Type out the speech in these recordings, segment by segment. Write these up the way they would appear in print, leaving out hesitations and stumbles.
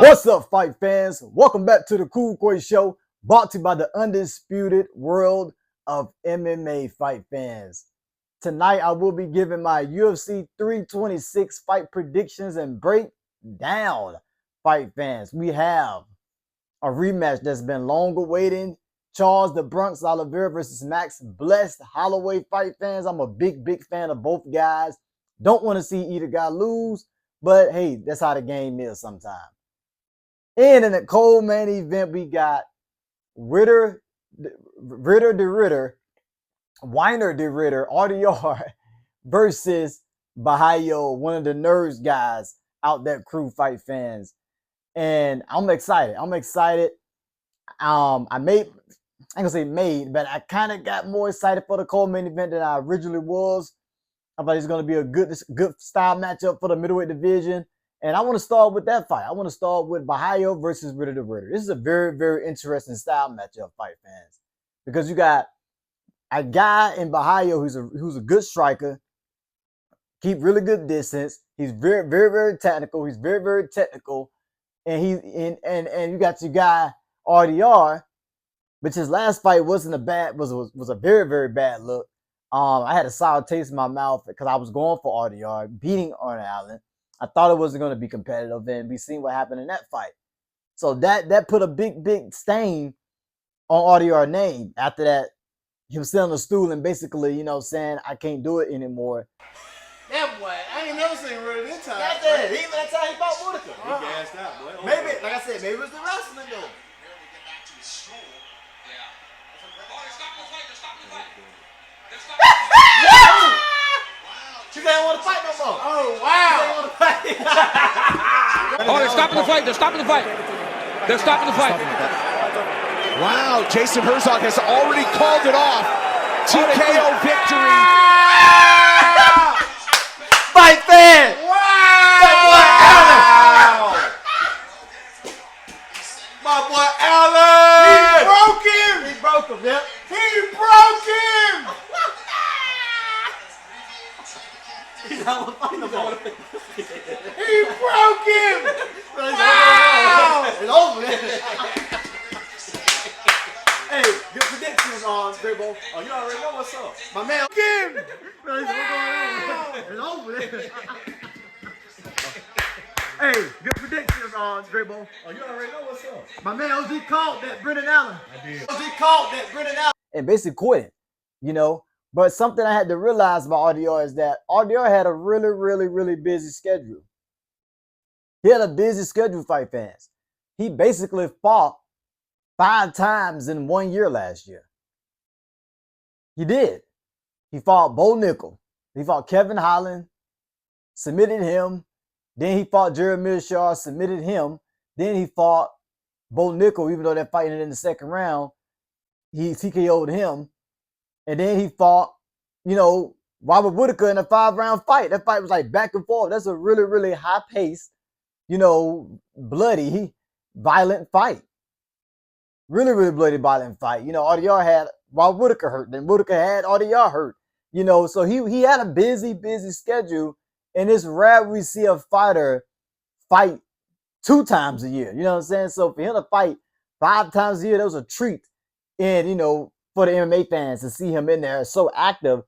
What's up, fight fans? Welcome back to the Cool Koi Show, brought to you by the undisputed world of MMA fight fans. Tonight, I will be giving my UFC 326 fight predictions and breakdown, fight fans. We have a rematch that's been long awaited. Charles the Bronx Oliveira versus Max Holloway, fight fans. I'm a big fan of both guys. Don't want to see either guy lose, but hey, that's how the game is sometimes. And in the cold main event, we got Reinier de Ridder, RDR versus Borralho, one of the nerds guys out that crew, fight fans. And I'm excited. I ain't gonna say made, but I kind of got more excited for the cold main event than I originally was. I thought it's gonna be a good style matchup for the middleweight division. And I want to start with that fight. I want to start with Borralho versus Reinier de Ridder. This is a very interesting style matchup, fight fans, because you got a guy in Borralho who's a good striker, keep really good distance. He's very technical. He's very technical, and you got your guy RDR, which his last fight was a very bad look. I had a sour taste in my mouth because I was going for RDR beating Arnold Allen. I thought it wasn't going to be competitive, and we seen what happened in that fight. So that put a big stain on RDR's name. After that, he was sitting on the stool and basically, saying, I can't do it anymore. That boy, I ain't never seen Reinier this time. That's it. Even that time he fought Whitaker. He gassed out, boy. Maybe, like I said, maybe it was the wrestling, though. You didn't want to fight no more. Oh, wow. They're stopping the fight. They're stopping the fight. They're stopping the fight. Wow, Jason Herzog has already called it off. TKO victory. Fight fan. Wow. My boy Allen. He broke him, yep. He broke him. He's not fighting no more. He broke him. Wow. It's over. Hey, good predictions on Dribble. Oh, you already know what's up. My man. Kim. It's over. Hey, good predictions on Dribble. Oh, you already know what's up. My man OG called that Brendan Allen. I did. OG called that Brendan Allen. And basically quit it, But something I had to realize about RDR is that RDR had a really busy schedule. He had a busy schedule, fight fans. He basically fought 5 times in 1 year last year. He did. He fought Bo Nickel. He fought Kevin Holland, submitted him. Then he fought Jeremy Shaw, submitted him. Then he fought Bo Nickel, even though they're fighting in the second round. He TKO'd him. And then he fought, Robert Whitaker in a 5-round fight. That fight was like back and forth. That's a really high pace, bloody, violent fight. Really bloody, violent fight. RDR had Robert Whitaker hurt. Then Whitaker had RDR hurt. So he had a busy schedule. And it's rare we see a fighter fight 2 times a year. You know what I'm saying? So for him to fight 5 times a year, that was a treat. And, for the MMA fans to see him in there so active.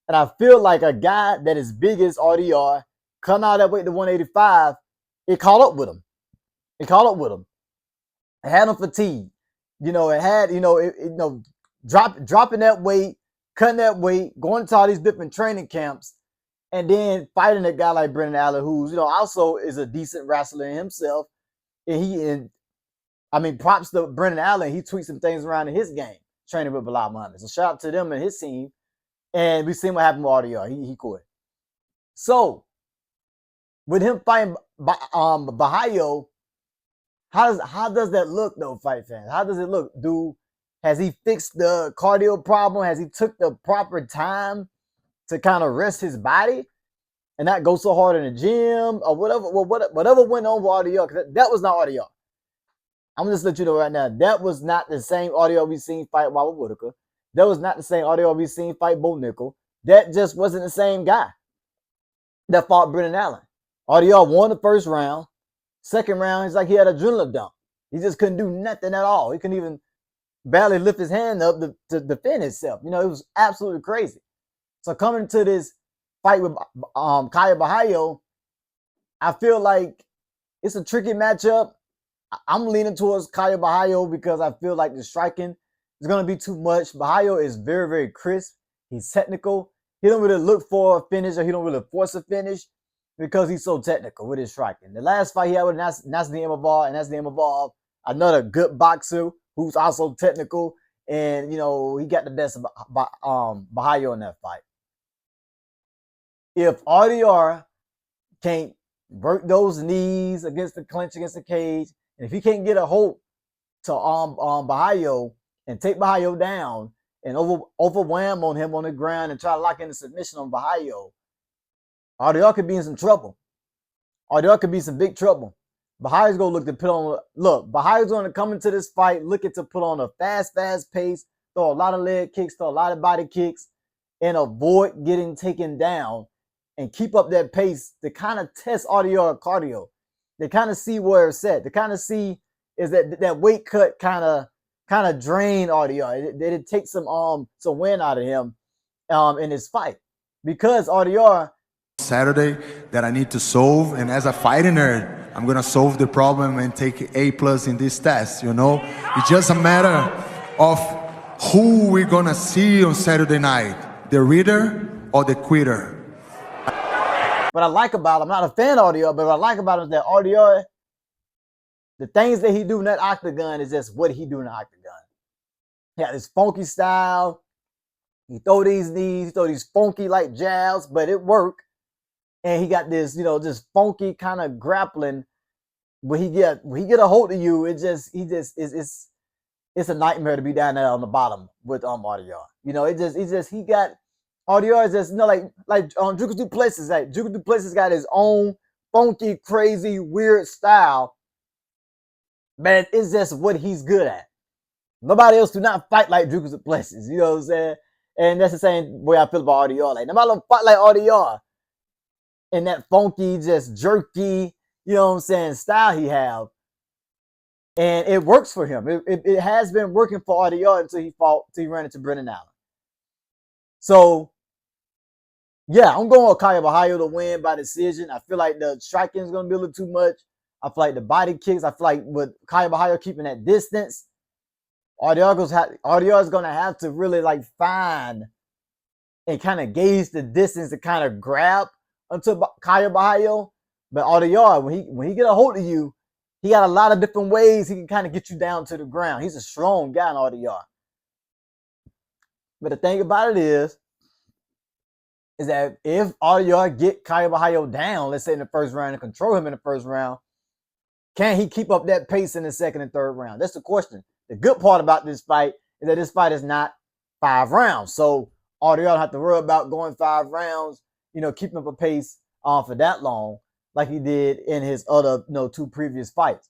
And I feel like a guy that is big as RDR, coming out of that weight to 185, it caught up with him. It had him fatigued. It had, dropping that weight, cutting that weight, going to all these different training camps, and then fighting a guy like Brendan Allen, who's, also is a decent wrestler himself. And props to Brendan Allen. He tweaked some things around in his game, training with Bilal Muhammad. So shout out to them and his team. And we've seen what happened with RDR. He quit. So with him fighting Borralho, how does that look though, fight fans? How does it look? Has he fixed the cardio problem? Has he took the proper time to kind of rest his body and not go so hard in the gym or whatever? Well, whatever went on with RDR, because that was not RDR. I'm gonna just let you know right now, that was not the same RDR we seen fight Robert Whitaker. That was not the same RDR we seen fight Bo Nickel. That just wasn't the same guy that fought Brendan Allen. RDR won the first round, Second round, it's like he had an adrenaline dump. He just couldn't do nothing at all. He couldn't even barely lift his hand up to defend himself. You know, it was absolutely crazy. So coming to this fight with Caio Borralho, I feel like it's a tricky matchup. I'm leaning towards Caio Borralho because I feel like the striking is going to be too much. Borralho is very, very crisp. He's technical. He don't really look for a finish, or he don't really force a finish because he's so technical with his striking. The last fight he had with Nassim Imavov, and Nassim Imavov, another good boxer who's also technical, and you know he got the best of Borralho in that fight. If RDR can't work those knees against the clinch, against the cage, and if he can't get a hold to Borralho and take Borralho down and overwhelm on him on the ground and try to lock in the submission on Borralho, RDR could be in some trouble. RDR could be some big trouble. Borralho's going to look to put on, Borralho's going to come into this fight looking to put on a fast pace, throw a lot of leg kicks, throw a lot of body kicks, and avoid getting taken down and keep up that pace to kind of test RDR cardio. They kind of see where it's at. They kind of see is that weight cut kind of drain RDR. It takes some wind out of him in this fight because RDR Saturday that I need to solve, and as a fighting nerd, I'm gonna solve the problem and take A+ in this test. You know, it's just a matter of who we're gonna see on Saturday night, the Ridder or the quitter. What I like about him, I'm not a fan of RDR, but what I like about him is that RDR, the things that he do in that octagon is just what he do in the octagon. He got this funky style. He throw these knees, he throw these funky like jabs, but it work. And he got this, you know, just funky kind of grappling. When he get a hold of you, it's a nightmare to be down there on the bottom with RDR. You know, he got RDR is just, you know, like Dricus Du Plessis. Like Dricus Du Plessis got his own funky, crazy, weird style. Man, it's just what he's good at. Nobody else do not fight like Dricus Du Plessis. You know what I'm saying? And that's the same way I feel about RDR. Like nobody don't fight like RDR. And that funky, just jerky, you know what I'm saying, style he have. And it works for him. It has been working for RDR until he ran into Brendan Allen. So, yeah, I'm going with Caio Borralho to win by decision. I feel like the striking is going to be a little too much. I feel like the body kicks, I feel like with Caio Borralho keeping that distance, RDR is going to have to really like find and kind of gauge the distance to kind of grab onto Caio Borralho. But RDR, when he get a hold of you, he got a lot of different ways he can kind of get you down to the ground. He's a strong guy in RDR. But the thing about it is that if RDR get Caio Borralho down, let's say in the first round, and control him in the first round, can he keep up that pace in the second and third round? That's the question. The good part about this fight is that this fight is not 5 rounds. So RDR don't have to worry about going 5 rounds, you know, keeping up a pace for that long like he did in his other, 2 previous fights.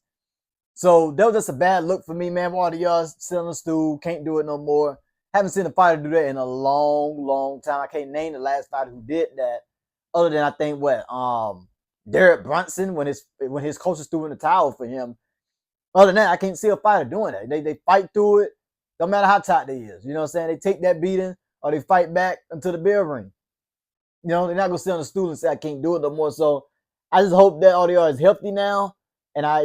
So that was just a bad look for me, man. RDR still on the stool, can't do it no more. Haven't seen a fighter do that in a long, long time. I can't name the last fighter who did that, other than I think Derek Brunson when his coaches threw in the towel for him. Other than that, I can't see a fighter doing that. They fight through it, no matter how tight they is. You know what I'm saying? They take that beating or they fight back until the bell ring. You know, they're not gonna sit on the stool and say I can't do it no more. So I just hope that RDR is healthy now, and I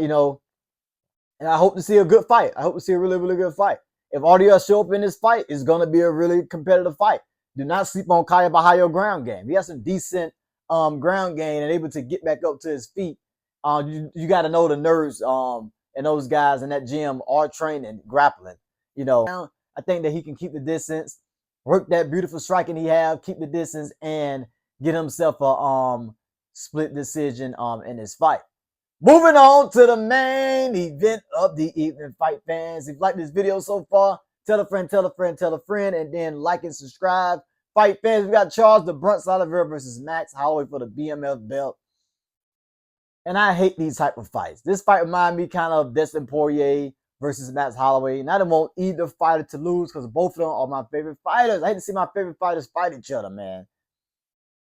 hope to see a good fight. I hope to see a really, really good fight. If RDR show up in this fight, it's gonna be a really competitive fight. Do not sleep on Caio Borralho ground game. He has some decent ground game and able to get back up to his feet. You got to know the nerves and those guys in that gym are training grappling. You know, I think that he can keep the distance, work that beautiful striking he have, keep the distance, and get himself a split decision in this fight. Moving on to the main event of the evening, fight fans. If you like this video so far, tell a friend, tell a friend, tell a friend, and then like and subscribe. Fight fans, we got Charles Oliveira versus Max Holloway for the BMF belt. And I hate these type of fights. This fight reminds me kind of Dustin Poirier versus Max Holloway. And I don't want either fighter to lose because both of them are my favorite fighters. I hate to see my favorite fighters fight each other, man.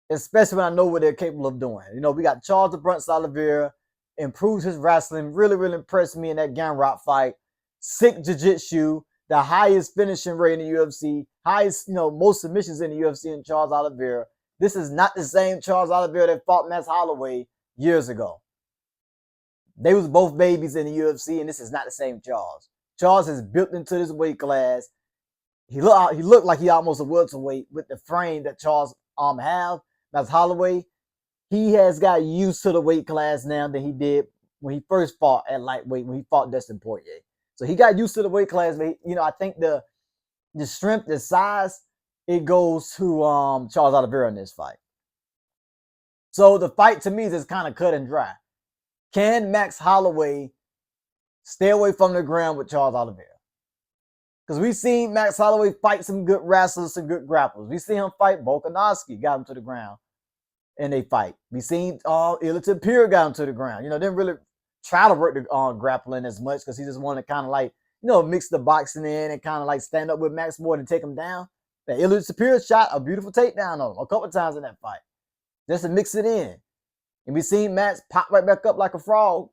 Especially when I know what they're capable of doing. You know, we got Charles Oliveira improves his wrestling. Really, really impressed me in that Gamrot fight. Sick jiu-jitsu, the highest finishing rate in the UFC, highest, most submissions in the UFC in Charles Oliveira. This is not the same Charles Oliveira that fought Max Holloway years ago. They was both babies in the UFC, and this is not the same Charles. Charles has built into this weight class. He looked like he almost a welterweight with the frame that Charles have. Max Holloway, he has got used to the weight class now than he did when he first fought at lightweight, when he fought Dustin Poirier. So he got used to the weight class, but I think the strength, the size, it goes to Charles Oliveira in this fight. So the fight to me is just kind of cut and dry. Can Max Holloway stay away from the ground with Charles Oliveira? Because we've seen Max Holloway fight some good wrestlers, some good grapplers. We've seen him fight Volkanovski, got him to the ground, and they fight. We've seen Reinier de Ridder got him to the ground. Didn't really try to work the grappling as much because he just wanted to kind of mix the boxing in and kind of stand up with Max more than take him down. But Reinier de Ridder shot a beautiful takedown on him a couple of times in that fight, just to mix it in. And we seen Max pop right back up like a frog.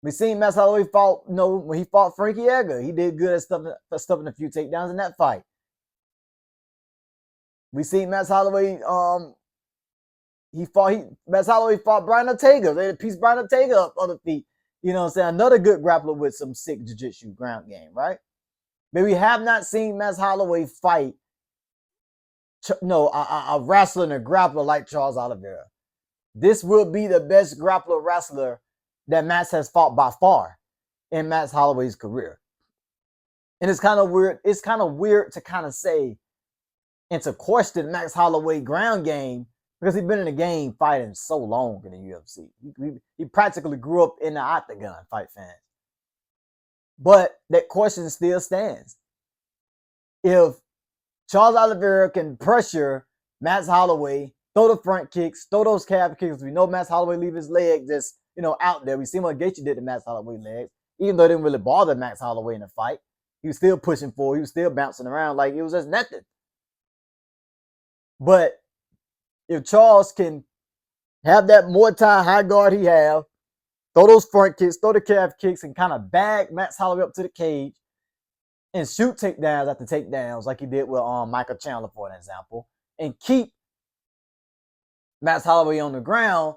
We seen Max Holloway fought, when he fought Frankie Edgar, he did good at stuffing a few takedowns in that fight. We seen Max Holloway, Max Holloway fought Brian Ortega. They pieced Brian Ortega up on the feet. Another good grappler with some sick jiu-jitsu ground game, right? But we have not seen Max Holloway fight a wrestler and a grappler like Charles Oliveira. This will be the best grappler wrestler that Max has fought by far in Max Holloway's career. And it's kind of weird. It's kind of weird to kind of say and to question Max Holloway ground game because he's been in the game fighting so long in the UFC. He practically grew up in the octagon, fight fans. But that question still stands. If Charles Oliveira can pressure Max Holloway, throw the front kicks, throw those calf kicks. We know Max Holloway leave his leg just, out there. We seen what Gaethje did to Max Holloway legs. Even though it didn't really bother Max Holloway in the fight, he was still pushing forward. He was still bouncing around like it was just nothing. But if Charles can have that Muay Thai high guard he have, throw those front kicks, throw the calf kicks, and kind of bag Max Holloway up to the cage and shoot takedowns after takedowns like he did with Michael Chandler, for an example, and keep Max Holloway on the ground,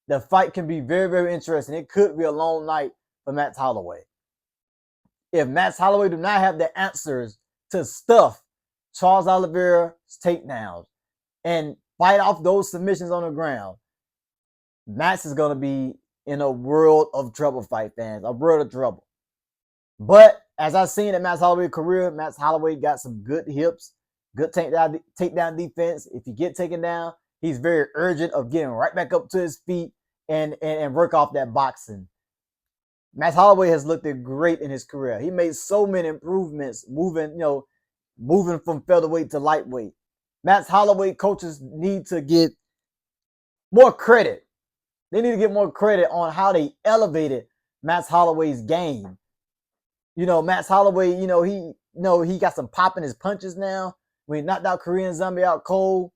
the fight can be very, very interesting. It could be a long night for Max Holloway. If Max Holloway do not have the answers to stuff Charles Oliveira's takedowns and fight off those submissions on the ground, Max is going to be in a world of trouble, fight fans, a world of trouble. But as I've seen in Max Holloway's career, Max Holloway got some good hips, good takedown defense. If you get taken down, he's very urgent of getting right back up to his feet and work off that boxing. Max Holloway has looked great in his career. He made so many improvements moving from featherweight to lightweight. Max Holloway coaches need to get more credit. They need to get more credit on how they elevated Max Holloway's game. Max Holloway, he got some pop in his punches now. When he knocked out Korean Zombie out cold,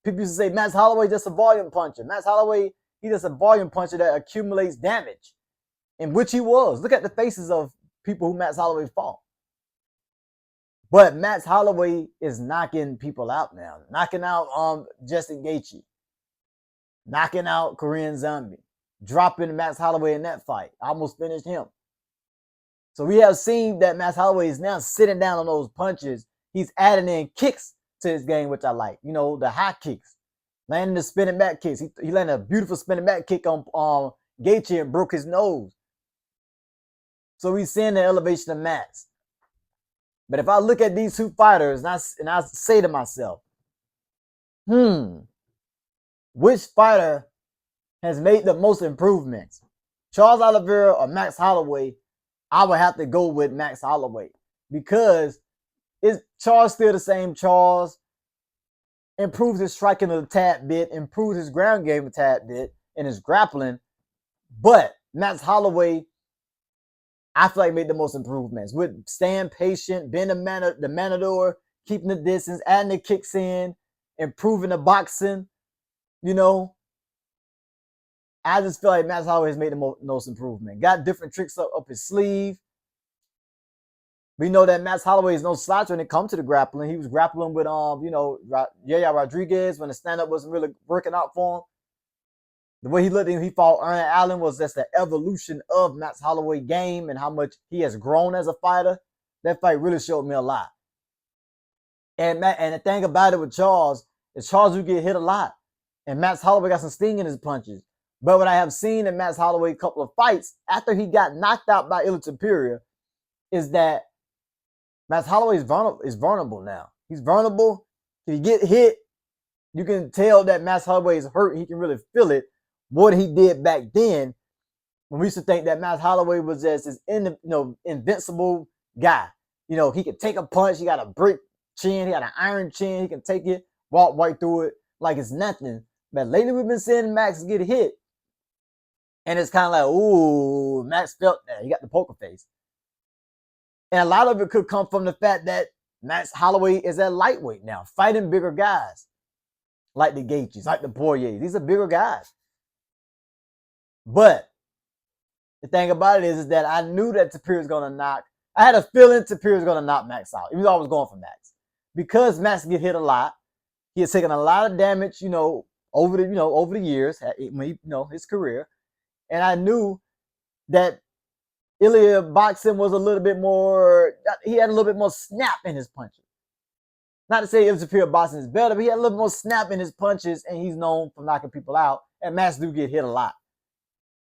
people used to say Max Holloway just a volume puncher. Max Holloway, he's just a volume puncher that accumulates damage, in which he was. Look at the faces of people who Max Holloway fought. But Max Holloway is knocking people out now. Knocking out Justin Gaethje. Knocking out Korean Zombie. Dropping Max Holloway in that fight. Almost finished him. So we have seen that Max Holloway is now sitting down on those punches. He's adding in kicks to his game, which I like. The high kicks. Landing the spinning back kicks. He landed a beautiful spinning back kick on Gaethje and broke his nose. So we're seeing the elevation of Max. But if I look at these two fighters and I say to myself, which fighter has made the most improvements? Charles Oliveira or Max Holloway? I would have to go with Max Holloway because is Charles still the same Charles? Improves his striking a tad bit, improves his ground game a tad bit, and his grappling. But Max Holloway, I feel like made the most improvements with staying patient, being the matador, keeping the distance, adding the kicks in, improving the boxing, I just feel like Max Holloway has made the most improvement. Got different tricks up his sleeve. We know that Max Holloway is no slouch when it comes to the grappling. He was grappling with Yair Rodriguez when the stand-up wasn't really working out for him. The way he looked when he fought Ernie Allen was just the evolution of Max Holloway game and how much he has grown as a fighter. That fight really showed me a lot. And the thing about it with Charles is Charles would get hit a lot. And Max Holloway got some sting in his punches. But what I have seen in Max Holloway a couple of fights after he got knocked out by Elite Superior is that Max Holloway is vulnerable now. He's vulnerable. If he get hit, you can tell that Max Holloway is hurt. He can really feel it more than he did back then when we used to think that Max Holloway was just this invincible guy. He could take a punch. He got a brick chin. He got an iron chin. He can take it, walk right through it like it's nothing. But lately we've been seeing Max get hit. And it's kind of like, ooh, Max felt that. He got the poker face. And a lot of it could come from the fact that Max Holloway is at lightweight now, fighting bigger guys like the Gaethjes, like the Poiriers. These are bigger guys. But the thing about it is that I knew that Tapir was going to knock. I had a feeling Tapir was going to knock Max out, even though I was going for Max. Because Max get hit a lot, he has taken a lot of damage, over the years, his career. And I knew that Ilya boxing was a little bit more, he had a little bit more snap in his punches. Not to say Ilya Tapir boxing is better, but he had a little more snap in his punches, and he's known for knocking people out. And Max do get hit a lot.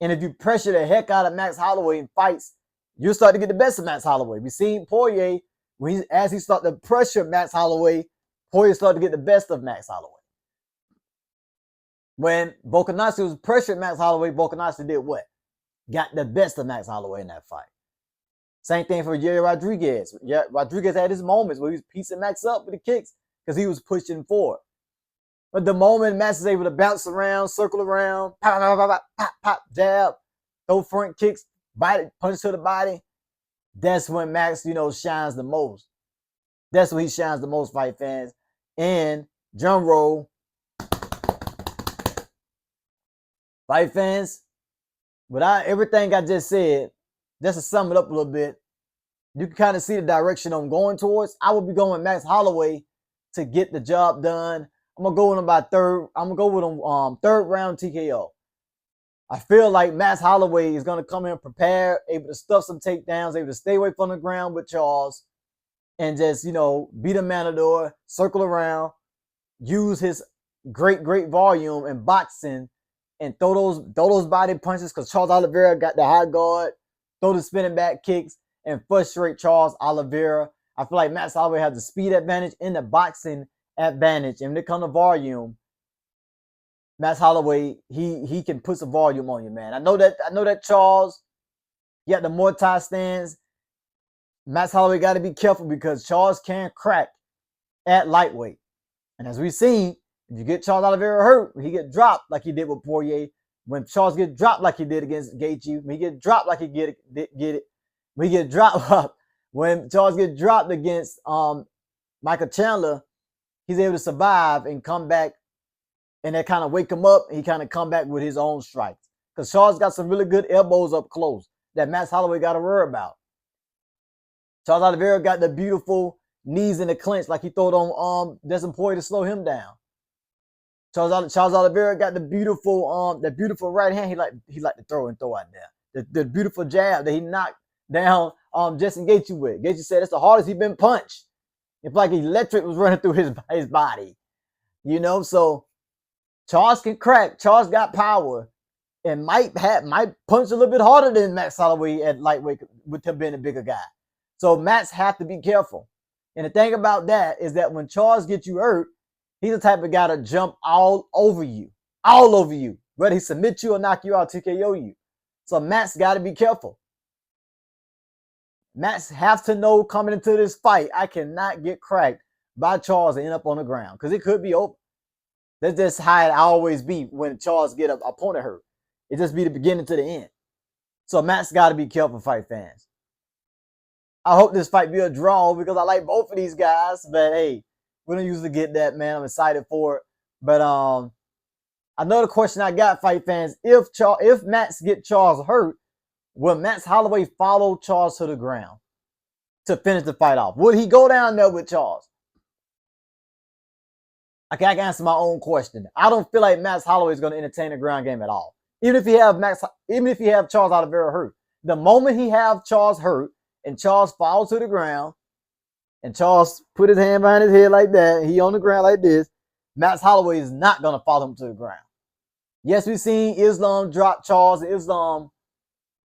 And if you pressure the heck out of Max Holloway in fights, you'll start to get the best of Max Holloway. We've seen Poirier, as he started to pressure Max Holloway, Poirier started to get the best of Max Holloway. When Volkanovski was pressuring Max Holloway, Volkanovski did what? Got the best of Max Holloway in that fight. Same thing for Yair Rodriguez. Rodriguez had his moments where he was piecing Max up with the kicks because he was pushing forward. But the moment Max is able to bounce around, circle around, pop, pop, pop, pop, pop, jab, throw front kicks, body, punch to the body, that's when Max, shines the most. That's when he shines the most, fight fans. And drum roll, fight fans, without everything I just said, just to sum it up a little bit, you can kind of see the direction I'm going towards. I will be going with Max Holloway to get the job done. I'm gonna go with him by third. I'm gonna go with him third round TKO. I feel like Max Holloway is gonna come in prepared, able to stuff some takedowns, able to stay away from the ground with Charles, and just beat a matador, circle around, use his great volume in boxing, and throw those body punches because Charles Oliveira got the high guard, throw the spinning back kicks, and frustrate Charles Oliveira. I feel like Max Holloway has the speed advantage and the boxing advantage. And when it comes to volume, Max Holloway, he can put some volume on you, man. I know that Charles, he got the Muay Thai stance. Max Holloway got to be careful because Charles can crack at lightweight. And as we've seen, if you get Charles Oliveira hurt, he get dropped like he did with Poirier. When Charles get dropped like he did against Gaethje, when he get dropped like he get it. When he get dropped up, when Charles get dropped against Michael Chandler, he's able to survive and come back, and that kind of wake him up, and he kind of come back with his own strikes. Because Charles got some really good elbows up close that Max Holloway got to worry about. Charles Oliveira got the beautiful knees in the clinch like he threw it on Destin Poirier to slow him down. Charles Oliveira got the beautiful right hand he like to throw out there. The beautiful jab that he knocked down Justin Gaethje with. Gaethje said it's the hardest he's been punched. It's like electric was running through his body. So Charles can crack. Charles got power and might punch a little bit harder than Max Holloway at lightweight with him being a bigger guy. So Max have to be careful. And the thing about that is that when Charles gets you hurt, he's the type of guy to jump all over you, whether he submit you or knock you out, TKO you. So Max got to be careful. Max have to know coming into this fight, I cannot get cracked by Charles and end up on the ground because it could be over. That's just how it always be when Charles get an opponent hurt. It just be the beginning to the end. So Max got to be careful, fight fans. I hope this fight be a draw because I like both of these guys. But hey, we don't usually get that, man. I'm excited for it. But Another question I got, fight fans: if Max get Charles hurt, will Max Holloway follow Charles to the ground to finish the fight off? Would he go down there with Charles? Okay, I can answer my own question. I don't feel like Max Holloway is going to entertain the ground game at all. Even if he have Charles Oliveira hurt, the moment he have Charles hurt and Charles falls to the ground, and Charles put his hand behind his head like that, and he on the ground like this, Max Holloway is not going to follow him to the ground. Yes, we've seen Islam drop Charles, and Islam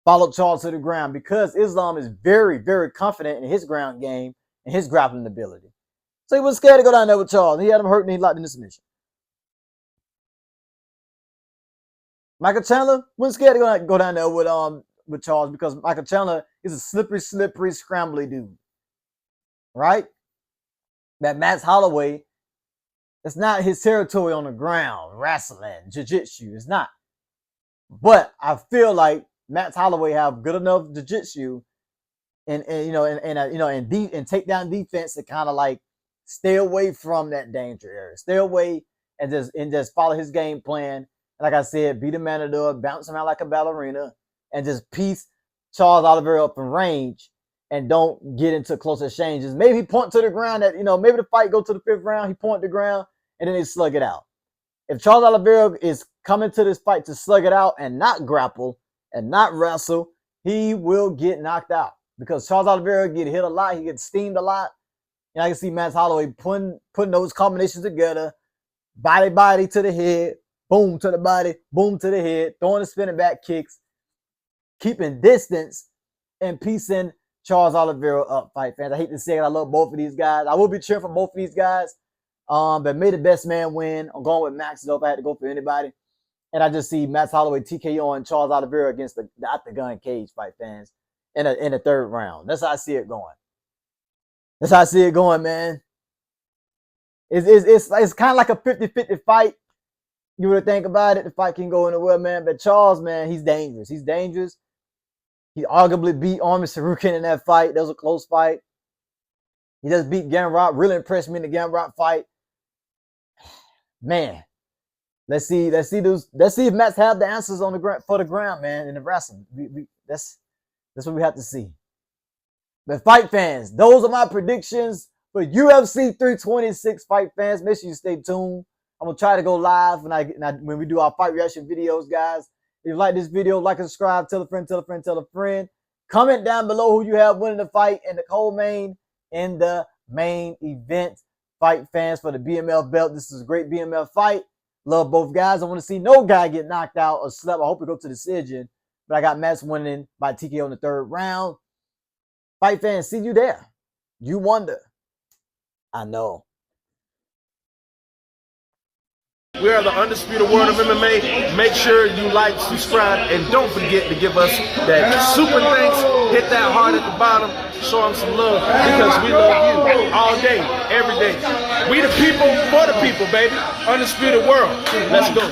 followed Charles to the ground because Islam is very, very confident in his ground game and his grappling ability. So he was scared to go down there with Charles. He had him hurt and he locked in the submission. Michael Chandler wasn't scared to go down there with Charles because Michael Chandler is a slippery, scrambly dude. Right? That Max Holloway, it's not his territory on the ground, wrestling, jiu-jitsu. It's not. But I feel like Max Holloway have good enough jiu-jitsu and take down defense to kind of like stay away from that danger area. Stay away and just follow his game plan. Like I said, beat a matador, bounce him out like a ballerina, and just piece Charles Oliveira up in range and don't get into close exchanges. Maybe he point to the ground maybe the fight go to the 5th round, he point the ground, and then they slug it out. If Charles Oliveira is coming to this fight to slug it out and not grapple and not wrestle, he will get knocked out because Charles Oliveira get hit a lot, he gets steamed a lot. And I can see Max Holloway putting those combinations together, body to the head, boom to the body, boom to the head, throwing the spinning back kicks, keeping distance, and piecing Charles Oliveira up, fight fans. I hate to say it, I love both of these guys. I will be cheering for both of these guys, but may the best man win. I'm going with Max, though, if I had to go for anybody. And I just see Max Holloway TKO and Charles Oliveira against the octagon cage, fight fans, in the 3rd round. That's how I see it going. That's how I see it going, man. It's kind of like a 50-50 fight. You would think about it, the fight can go anywhere, man. But Charles, man, he's dangerous. He's dangerous. He arguably beat Armin Sarukin in that fight. That was a close fight. He just beat Gamrot. Really impressed me in the Gamrot fight. Man, let's see if Max have the answers on the ground, man, in the wrestling. That's what we have to see. But fight fans, those are my predictions for UFC 326, fight fans. Make sure you stay tuned. I'm gonna try to go live when we do our fight reaction videos, guys. If you like this video, like and subscribe, tell a friend, tell a friend, tell a friend. Comment down below who you have winning the fight in the co-main in the main event, fight fans, for the BMF belt. This is a great BMF fight. Love both guys. I want to see no guy get knocked out or slept. I hope it goes to decision. But I got Max winning by TKO in the 3rd round. Fight fans, see you there. You wonder. I know. We are the undisputed world of MMA. Make sure you like, subscribe, and don't forget to give us that super thanks. Hit that heart at the bottom. Show them some love because we love you all day, every day. We the people for the people, baby. Undisputed world. Let's go.